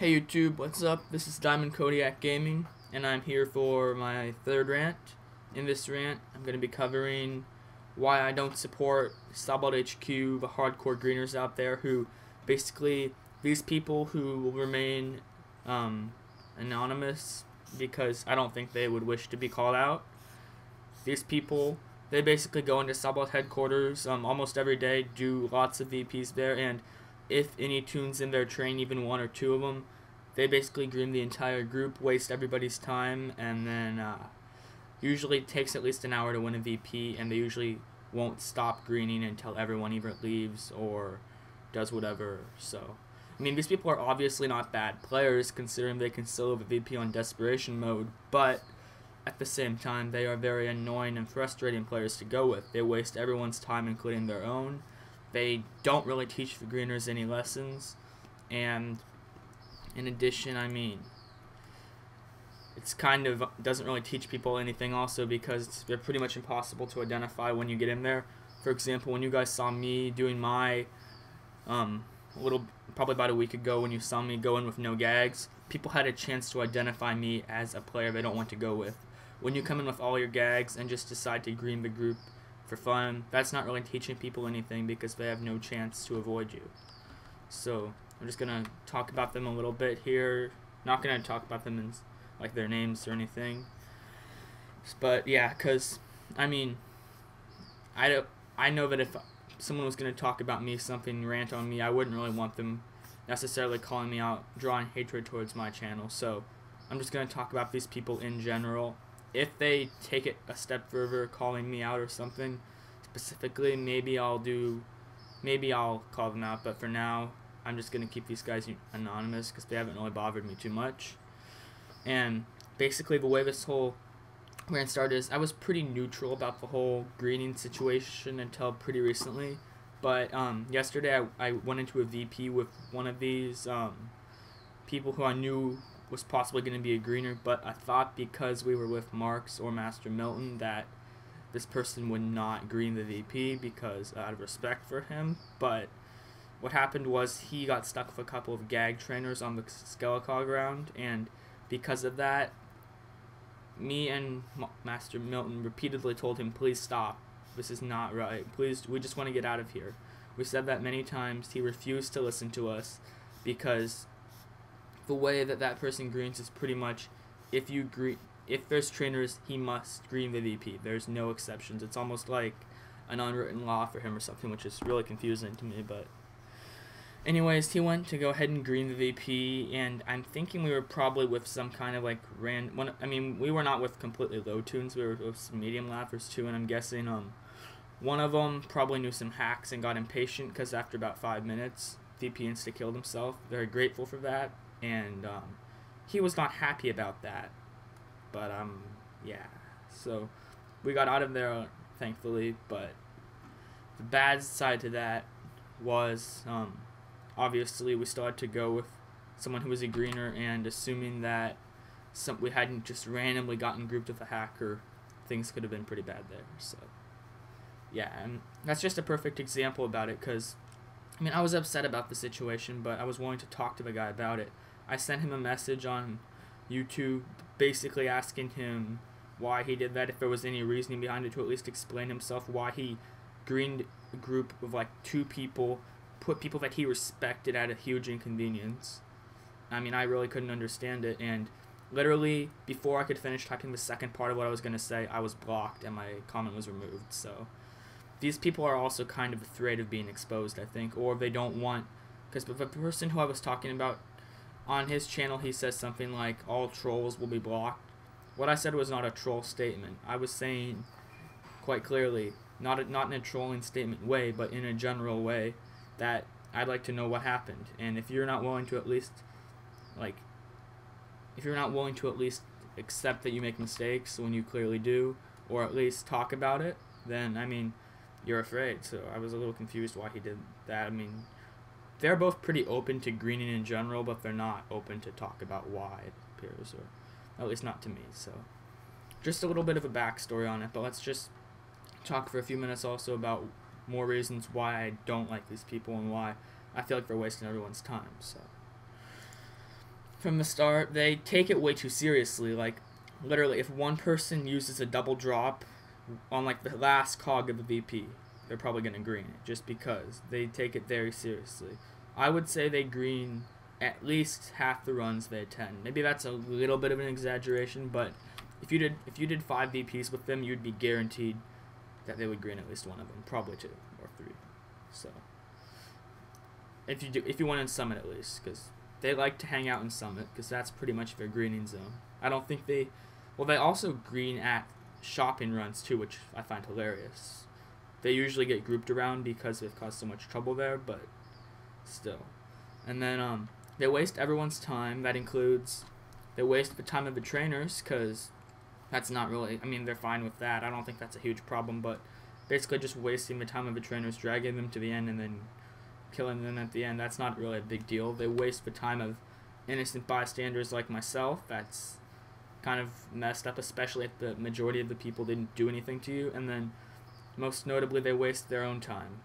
Hey YouTube, what's up? This is DiamondKodiakGaming, and I'm here for my third rant. In this rant, I'm going to be covering why I don't support Sabot HQ, the hardcore greeners out there who basically, these people who will remain anonymous because I don't think they would wish to be called out. These people, they basically go into Sabot headquarters almost every day, do lots of VPs there, and if any tunes in their train, even one or two of them, they basically green the entire group, waste everybody's time, and then usually takes at least an hour to win a VP, and they usually won't stop greening until everyone either leaves or does whatever. So, I mean, these people are obviously not bad players, considering they can still have a VP on desperation mode, but at the same time, they are very annoying and frustrating players to go with. They waste everyone's time, including their own. They don't really teach the greeners any lessons, and in addition, I mean, it's kind of doesn't really teach people anything also because they're pretty much impossible to identify when you get in there. For example, when you guys saw me doing my probably about a week ago, when you saw me go in with no gags, people had a chance to identify me as a player they don't want to go with. When you come in with all your gags and just decide to green the group for fun, that's not really teaching people anything because they have no chance to avoid you. So I'm just gonna talk about them a little bit here. Not gonna talk about them in like their names or anything, but yeah, cause I mean, I know that if someone was gonna talk about me, something, rant on me, I wouldn't really want them necessarily calling me out, drawing hatred towards my channel. So I'm just gonna talk about these people in general. If they take it a step further, calling me out or something specifically, maybe I'll call them out, but for now I'm just gonna keep these guys anonymous because they haven't really bothered me too much. And basically the way this whole rant started is I was pretty neutral about the whole greening situation until pretty recently, but yesterday I went into a VP with one of these people who I knew was possibly going to be a greener, but I thought because we were with Marks or Master Milton that this person would not green the VP because out of respect for him. But what happened was he got stuck with a couple of gag trainers on the Skelecog round, and because of that, me and Master Milton repeatedly told him, please stop, this is not right, please, we just want to get out of here. We said that many times. He refused to listen to us because the way that person greens is pretty much if there's trainers, he must green the VP. There's no exceptions. It's almost like an unwritten law for him or something, which is really confusing to me. But anyways, he went to go ahead and green the VP, and I'm thinking we were probably with some kind of like I mean, we were not with completely low tunes. We were with some medium laughers too, and I'm guessing one of them probably knew some hacks and got impatient because after about 5 minutes, VP insta-killed himself. Very grateful for that. And he was not happy about that, but yeah, so we got out of there thankfully. But the bad side to that was obviously we still had to go with someone who was a greener, and assuming that we hadn't just randomly gotten grouped with a hacker, things could have been pretty bad there. So yeah, and that's just a perfect example about it, because I mean, I was upset about the situation, but I was willing to talk to the guy about it. I sent him a message on YouTube basically asking him why he did that, if there was any reasoning behind it, to at least explain himself why he greened a group of like 2 people, put people that he respected at a huge inconvenience. I mean, I really couldn't understand it, and literally before I could finish talking the second part of what I was going to say, I was blocked and my comment was removed. So these people are also kind of afraid of being exposed, I think, or they don't want, because the person who I was talking about, on his channel, he says something like, all trolls will be blocked. What I said was not a troll statement. I was saying quite clearly, not in a trolling statement way, but in a general way, that I'd like to know what happened. And if you're not willing to at least, accept that you make mistakes when you clearly do, or at least talk about it, then, I mean, you're afraid. So I was a little confused why he did that. I mean, they're both pretty open to greening in general, but they're not open to talk about why, it appears, or at least not to me. So just a little bit of a backstory on it, but let's just talk for a few minutes also about more reasons why I don't like these people and why I feel like they're wasting everyone's time. So from the start, they take it way too seriously. Like, literally, if one person uses a double drop on, like, the last cog of the VP, they're probably going to green it, just because they take it very seriously. I would say they green at least half the runs they attend. Maybe that's a little bit of an exaggeration, but if you did 5 VPs with them, you'd be guaranteed that they would green at least one of them, probably 2 or 3. So if you went in Summit at least, because they like to hang out in Summit, because that's pretty much their greening zone. I don't think they also green at shopping runs too, which I find hilarious. They usually get grouped around because they've caused so much trouble there, but still. And then they waste everyone's time. That includes they waste the time of the trainers, because that's not really, I mean, they're fine with that. I don't think that's a huge problem, but basically just wasting the time of the trainers, dragging them to the end, and then killing them at the end, that's not really a big deal. They waste the time of innocent bystanders like myself. That's kind of messed up, especially if the majority of the people didn't do anything to you. And then most notably, they waste their own time.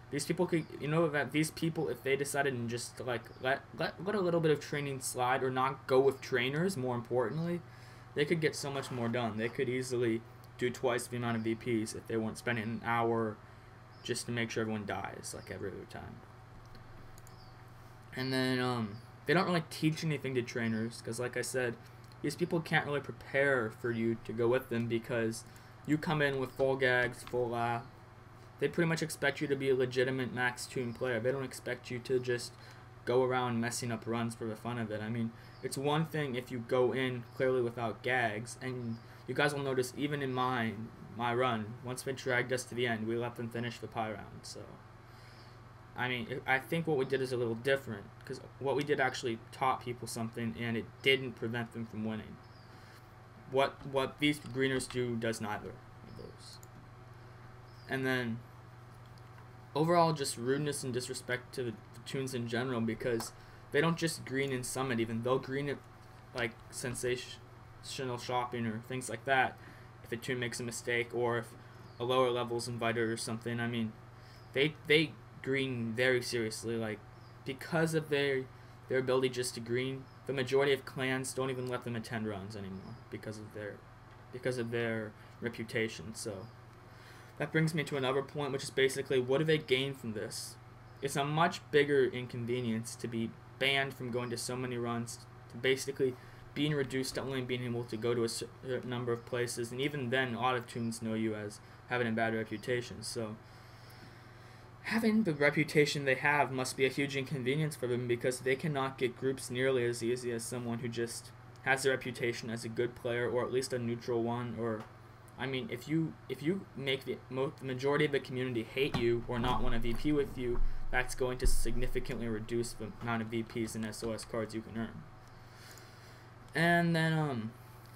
These people could, that these people, if they decided to just like let a little bit of training slide, or not go with trainers, more importantly, they could get so much more done. They could easily do twice the amount of VPs if they weren't spending an hour just to make sure everyone dies like every other time. And then they don't really teach anything to trainers, because like I said, these people can't really prepare for you to go with them, because you come in with full gags, full lap. They pretty much expect you to be a legitimate max tune player. They don't expect you to just go around messing up runs for the fun of it. I mean, it's one thing if you go in clearly without gags, and you guys will notice even in my run, once they dragged us to the end, we let them finish the pie round. So I mean, I think what we did is a little different, because what we did actually taught people something, and it didn't prevent them from winning. What these greeners do does neither of those. And then overall, just rudeness and disrespect to the tunes in general, because they don't just green in Summit even. They'll green it like sensational shopping or things like that if a tune makes a mistake, or if a lower level's invited or something. I mean, they green very seriously, like, because of their ability just to green. The majority of clans don't even let them attend runs anymore because of their reputation. So that brings me to another point, which is basically, what do they gain from this? It's a much bigger inconvenience to be banned from going to so many runs, to basically being reduced to only being able to go to a certain number of places, and even then, a lot of tunes know you as having a bad reputation. So having the reputation they have must be a huge inconvenience for them, because they cannot get groups nearly as easy as someone who just has a reputation as a good player, or at least a neutral one. Or, I mean, if you make the majority of the community hate you or not want to VP with you, that's going to significantly reduce the amount of VPs and SOS cards you can earn. And then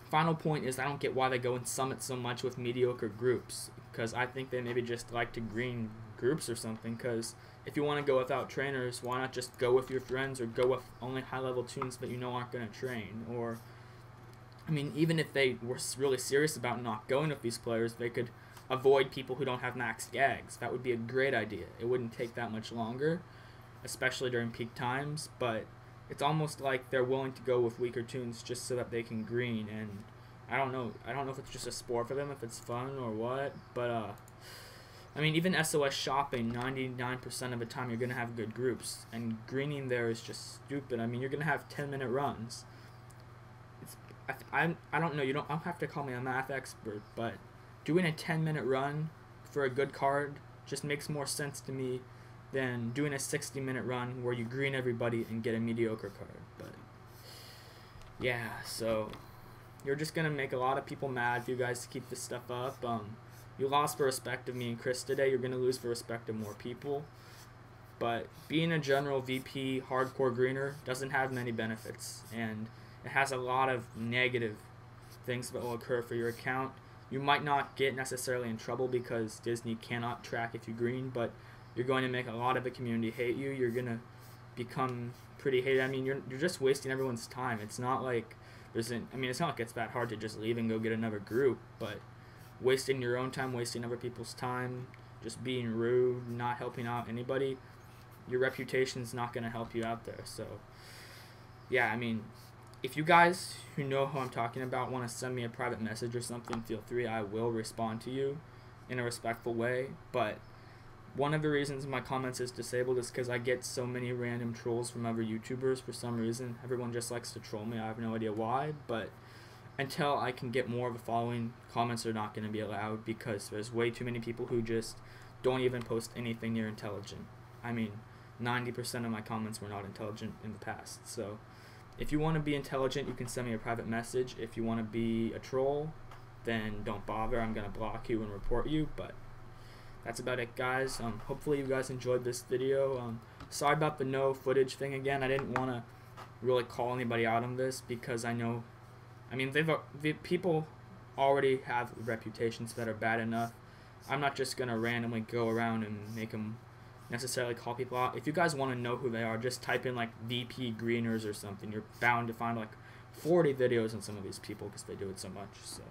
final point is, I don't get why they go in Summit so much with mediocre groups, because I think they maybe just like to green groups or something. Because if you want to go without trainers, why not just go with your friends, or go with only high level tunes that you know aren't going to train? Or, I mean, even if they were really serious about not going with these players, they could avoid people who don't have max gags. That would be a great idea. It wouldn't take that much longer, especially during peak times, but it's almost like they're willing to go with weaker tunes just so that they can green. And I don't know if it's just a sport for them, if it's fun or what, but I mean, even SOS shopping, 99% of the time you're going to have good groups, and greening there is just stupid. I mean, you're going to have 10-minute runs. I don't know, you don't have to call me a math expert, but doing a 10-minute run for a good card just makes more sense to me than doing a 60-minute run where you green everybody and get a mediocre card. But yeah, so you're just going to make a lot of people mad if you guys keep this stuff up. You lost the respect of me and Chris today. You're going to lose the respect of more people. But being a general VP hardcore greener doesn't have many benefits, and it has a lot of negative things that will occur for your account. You might not get necessarily in trouble because Disney cannot track if you green, but you're going to make a lot of the community hate you. You're going to become pretty hated. I mean, you're just wasting everyone's time. It's not like it's not like it's that hard to just leave and go get another group, but wasting your own time, wasting other people's time, just being rude, not helping out anybody, your reputation's not going to help you out there. So yeah, I mean, if you guys who know who I'm talking about want to send me a private message or something, feel free. I will respond to you in a respectful way. But one of the reasons my comments is disabled is because I get so many random trolls from other YouTubers for some reason. Everyone just likes to troll me. I have no idea why, but until I can get more of a following, comments are not going to be allowed because there's way too many people who just don't even post anything near intelligent. I mean, 90% of my comments were not intelligent in the past. So if you want to be intelligent, you can send me a private message. If you want to be a troll, then don't bother. I'm going to block you and report you, but that's about it, guys. Hopefully you guys enjoyed this video. Sorry about the no footage thing again. I didn't want to really call anybody out on this because I know, I mean, people already have reputations that are bad enough. I'm not just going to randomly go around and make them necessarily call people out. If you guys want to know who they are, just type in like VP Greeners or something. You're bound to find like 40 videos on some of these people because they do it so much. So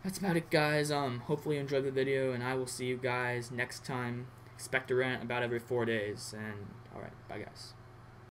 that's about it, guys. Hopefully you enjoyed the video, and I will see you guys next time. Expect a rant about every 4 days, and alright, bye guys.